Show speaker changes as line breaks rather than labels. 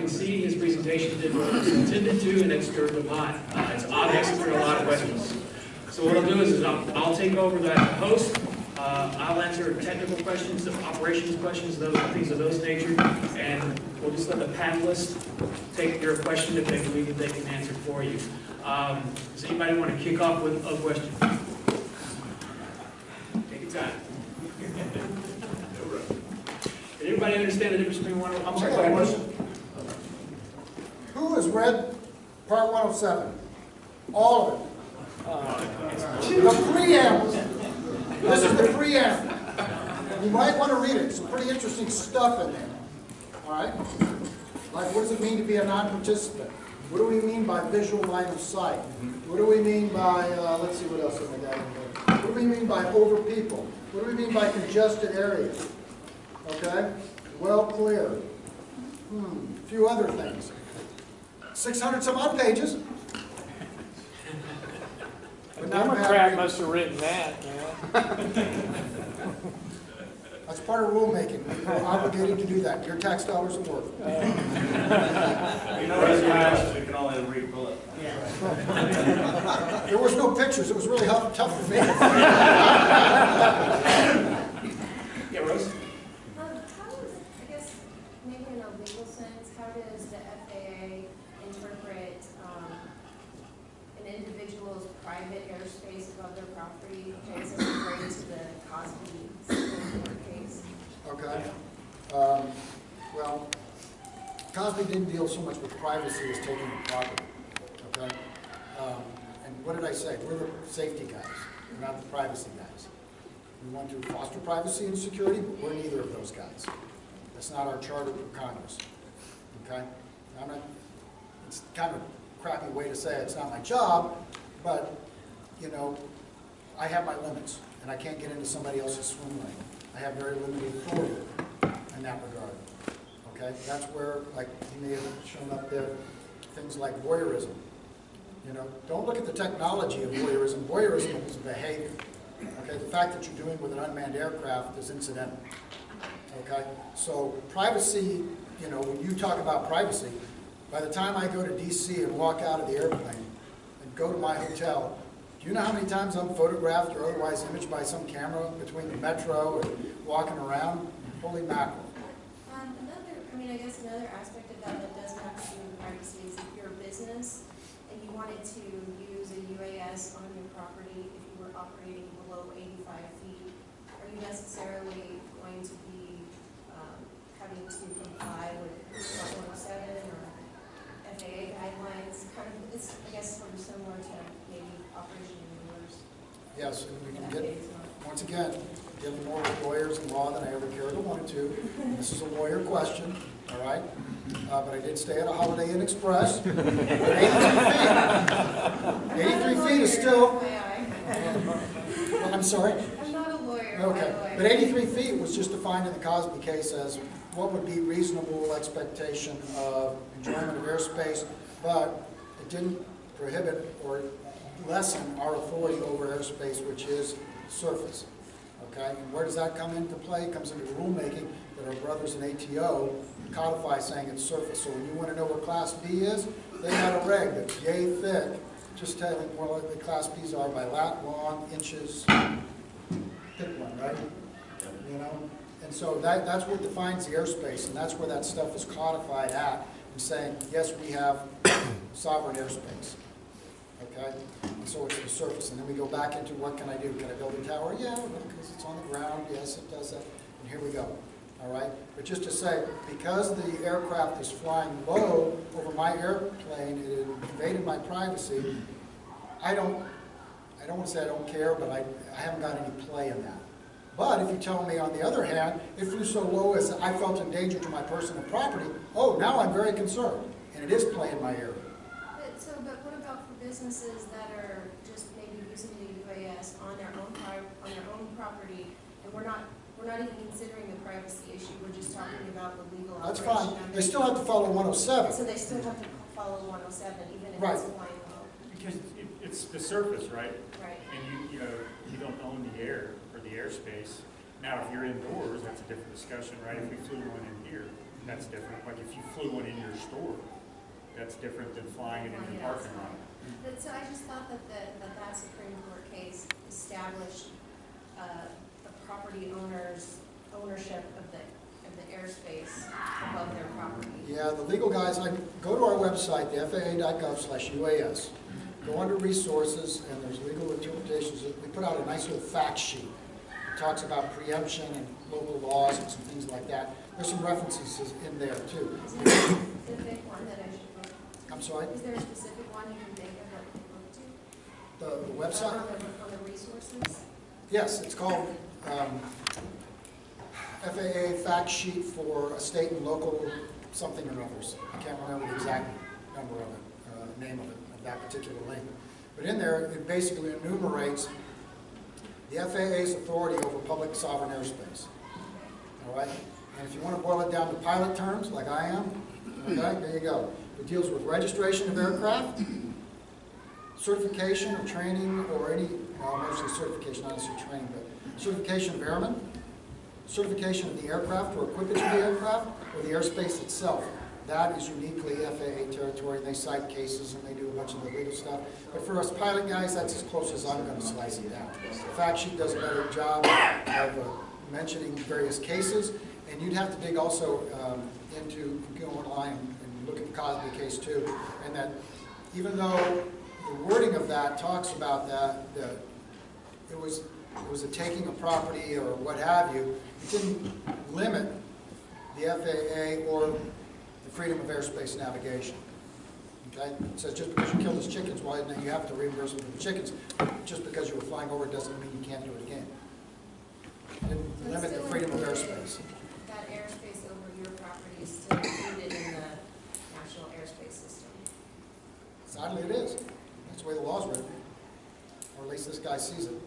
can see, his presentation did what it was intended to, and it's stirred the pot. It's obvious there are a lot of questions. So what I'll do is I'll take over the host. I'll answer technical questions, operations questions, things of those nature, and we'll just let the panelists take your question if they believe that they can answer for you. Does anybody want to kick off with a question? Take your time. Did everybody understand the difference between one? I'm sorry. Go ahead.
Who has read Part 107? All of it. The preamble. This is the preamble. You might want to read it. Some pretty interesting stuff in there. All right? Like, what does it mean to be a non-participant? What do we mean by visual line of sight? What do we mean by, let's see what else have I got in here. What do we mean by over people? What do we mean by congested areas? Okay? Well clear. A few other things. 600 some odd pages.
The Democrat must have written that, man.
That's part of rulemaking. We're obligated to do that. Your tax dollars at work.
You know, we can only read bullet.
There was no pictures. It was really tough for me.
Yeah, Rose?
How does, I guess, maybe in a legal sense, how does the FAA interpret an individual's private airspace above their property as compared to the Cosby Supreme Court case?
Okay. Well, Cosby didn't deal so much with privacy as taking the property. Okay. And what did I say? We're the safety guys. We're not the privacy guys. We want to foster privacy and security, but we're neither of those guys. That's not our charter for Congress. Okay? It's kind of a crappy way to say it. It's not my job, but, you know, I have my limits, and I can't get into somebody else's swim lane. I have very limited authority in that regard. Okay? That's where, like, you may have shown up there, things like voyeurism. You know, don't look at the technology of voyeurism. Voyeurism is behavior. Okay, the fact that you're doing with an unmanned aircraft is incidental. Okay, so privacy, you know, when you talk about privacy, by the time I go to DC and walk out of the airplane and go to my hotel, do you know how many times I'm photographed or otherwise imaged by some camera between the metro and walking around? Holy mackerel.
I guess another aspect of that does have to do with privacy is if you're a business and you wanted to use a UAS on your property, if you were operating below 85 feet, are you necessarily going to be having to comply with 107 or FAA guidelines? Kind of, it's, I guess, sort of similar to maybe operation indoors.
Yes, and we can get, once again, dealing more with lawyers and law than I ever cared or wanted to. This is a lawyer question, all right? But I did stay at a Holiday Inn Express. 83 feet is still... I'm sorry?
I'm not a lawyer.
Okay, but 83 feet was just defined in the Cosby case as what would be reasonable expectation of enjoyment of airspace, but it didn't prohibit or lessen our authority over airspace, which is surface. Okay, and where does that come into play? It comes into rulemaking that our brothers in ATO codify saying it's surface. So when you want to know what Class B is, they got a reg that's yay thick, just telling what the Class Bs are by lat, long, inches, pick one, right? You know? And so that's what defines the airspace, and that's where that stuff is codified at, and saying, yes, we have sovereign airspace. Okay? And so it's the surface. And then we go back into what can I do? Can I build a tower? Yeah, because it's on the ground. Yes, it does that. And here we go. All right? But just to say, because the aircraft is flying low over my airplane, it invaded my privacy, I don't want to say I don't care, but I haven't got any play in that. But if you tell me, on the other hand, it flew so low as I felt in danger to my personal property, oh, now I'm very concerned. And it is play in my area.
But what about for businesses that are just maybe using the UAS on their own property, and we're not even considering the privacy issue. We're just talking about the legal
That's
operation.
fine. They still have to follow 107.
So they still have to follow 107, even if
Right.
it's flying low.
Because it's the surface, right?
Right.
And you don't own the air or the airspace. Now, if you're indoors, that's a different discussion, right? If we flew one in here, that's different. Like if you flew one in your store, that's different than flying it in the parking lot.
But so I just thought that that Supreme Court case established the property owner's ownership of the airspace above their property.
Yeah, the legal guys, go to our website, the FAA.gov/UAS. Go under resources, and there's legal interpretations. We put out a nice little fact sheet. It talks about preemption and local laws and some things like that. There's some references in there too.
Is there a specific one that I should look?
I'm sorry,
Is there a specific one you can think of that we can look to?
the website?
On the resources?
Yes, it's called FAA fact sheet for a state and local something or others. I can't remember the exact number of it, name of that particular link. But in there, it basically enumerates the FAA's authority over public sovereign airspace. All right? And if you want to boil it down to pilot terms, like I am, okay, there you go. It deals with registration of aircraft, certification or training, or any, well, mostly certification, not necessarily training, but certification of airmen, certification of the aircraft or equipment of the aircraft, or the airspace itself. That is uniquely FAA territory. They cite cases and they do a bunch of the legal stuff. But for us pilot guys, that's as close as I'm going to slice it down. The fact sheet does a better job of mentioning various cases. And you'd have to dig also into, go online and look at the Cosby case too. And that even though the wording of that talks about that it was a taking of property or what have you, it didn't limit the FAA or the freedom of airspace navigation. Okay? It says just because you killed his chickens, why didn't you have to reimburse him for the chickens? Just because you were flying over doesn't mean you can't do it again. It didn't limit the freedom of airspace.
That airspace over your property is still included in the national airspace system.
Sadly, it is. That's the way the law's written. Or at least this guy sees it.